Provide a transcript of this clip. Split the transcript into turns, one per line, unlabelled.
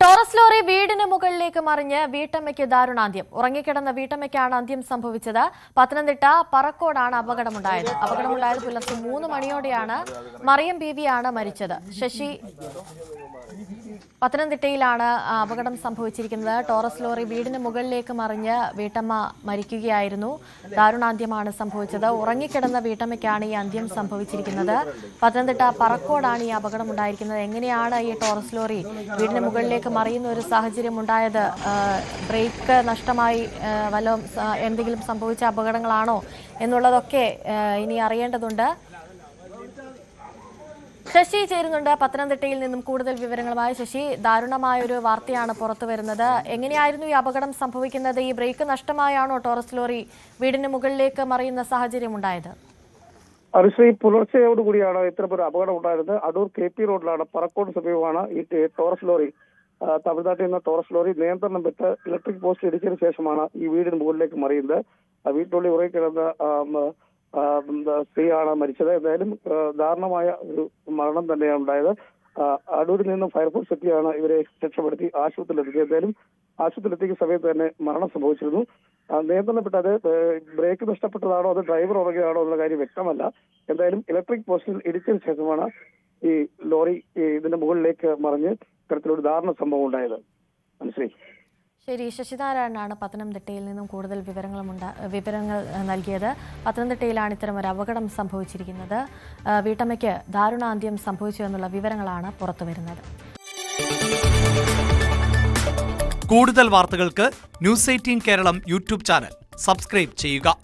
Taurus lorry വീടിന് മുകളിലേക്ക് മറിഞ്ഞ് വീട്ടമ്മയ്ക്ക് ദാരുണാന്ത്യം. ഉറങ്ങിക്കിടന്ന വീട്ടമ്മയ്ക്കാണ് അന്ത്യം സംഭവിച്ചത്. പത്തനംതിട്ട പറക്കോടാണ് അപകടമുണ്ടായത്. പുലർച്ചെ 3 മണിയോടെയാണ്. മറിയം ബീവിയാണ് മരിച്ചത്. ശശി, പത്തനംതിട്ടയിലാണ് അപകടം സംഭവിച്ചിരിക്കുന്നത്. ടോറസ് ലോറി വീടിന് മുകളിലേക്ക് മറിഞ്ഞ് വീട്ടമ്മ മരിക്കുകയായിരുന്നു. ദാരുണാന്ത്യമാണ് സംഭവിച്ചത്. ഉറങ്ങിക്കിടന്ന വീട്ടമ്മയ്ക്കാണ് ഈ അന്ത്യം സംഭവിച്ചിരിക്കുന്നത്. പത്തനംതിട്ട പറക്കോടാണ് ഈ അപകടം ഉണ്ടായിരിക്കുന്നത്. എങ്ങനെയാണ് ഈ ടോറസ് ലോറി വീടിന് മുകളിലേക്ക് മറിയുന്ന ഒരു സാഹചര്യം ഉണ്ടായത്? ബ്രേക്ക് നഷ്ടമായി എന്തെങ്കിലും സംഭവിച്ച അപകടങ്ങളാണോ എന്നുള്ളതൊക്കെ ഇനി അറിയേണ്ടതുണ്ട്. ശശി ചേരുന്നുണ്ട് പത്തനംതിട്ടയിൽ നിന്നും കൂടുതൽ വിവരങ്ങളുമായി. ശശി, ദാരുണമായൊരു വാർത്തയാണ് പുറത്തു വരുന്നത്. എങ്ങനെയായിരുന്നു ഈ അപകടം സംഭവിക്കുന്നത്? ഈ ബ്രേക്ക് നഷ്ടമായാണോ ടോറസ് ലോറി വീടിന് മുകളിലേക്ക് മറിയുന്ന സാഹചര്യം ഉണ്ടായത്?
അനുശ്രീ, പുലർച്ചയോടുകൂടിയാണ് ഇത്തരമൊരു അപകടം ഉണ്ടായത്. അടൂർ KP റോഡിലാണ്, പറക്കോട് സമീപമാണ് ഈ ടോറസ് ലോറി, തമിഴ്നാട്ടിൽ നിന്ന് ടോറസ് ലോറി നിയന്ത്രണം വിട്ട് ഇലക്ട്രിക് പോസ്റ്റ് ഇടിച്ചതിന് ശേഷമാണ് ഈ വീടിന് മുകളിലേക്ക് മറിയുന്നത്. വീട്ടിനുള്ളിൽ ഉറങ്ങിക്കിടന്ന സ്ത്രീയാണ് മരിച്ചത്. എന്തായാലും ദാരുണമായ ഒരു മരണം തന്നെയാണ് ഉണ്ടായത്. അടൂരിൽ നിന്നും ഫയർഫോഴ്സ് എത്തിയാണ് ഇവരെ രക്ഷപ്പെടുത്തി ആശുപത്രിയിലെത്തിയത്. എന്തായാലും ആശുപത്രിയിലെത്തിയ സമയത്ത് തന്നെ മരണം സംഭവിച്ചിരുന്നു. നിയന്ത്രണപ്പെട്ട അത് ബ്രേക്ക് നഷ്ടപ്പെട്ടതാണോ അത് ഡ്രൈവർ ഉറങ്ങുകയാണോ എന്നുള്ള കാര്യം വ്യക്തമല്ല. എന്തായാലും ഇലക്ട്രിക് പോസ്റ്റിൽ ഇടിച്ചതിന് ശേഷമാണ് ഈ ലോറി ഇതിന്റെ മുകളിലേക്ക് മറിഞ്ഞ് ഇത്തരത്തിലൊരു ദാരുണ സംഭവം ഉണ്ടായത്. മനസ്സിലായി.
ശരി, ശശിനാരായണനാണ് പത്തനംതിട്ടയിൽ നിന്നും കൂടുതൽ വിവരങ്ങൾ നൽകിയത്. പത്തനംതിട്ടയിലാണ് ഇത്തരം ഒരു അപകടം സംഭവിച്ചിരിക്കുന്നത്. വീട്ടമ്മയ്ക്ക് ദാരുണാന്ത്യം സംഭവിച്ചു എന്നുള്ള വിവരങ്ങളാണ് പുറത്തുവരുന്നത്.
കൂടുതൽ വാർത്തകൾക്ക് News 18 Keralam YouTube channel subscribe ചെയ്യുക.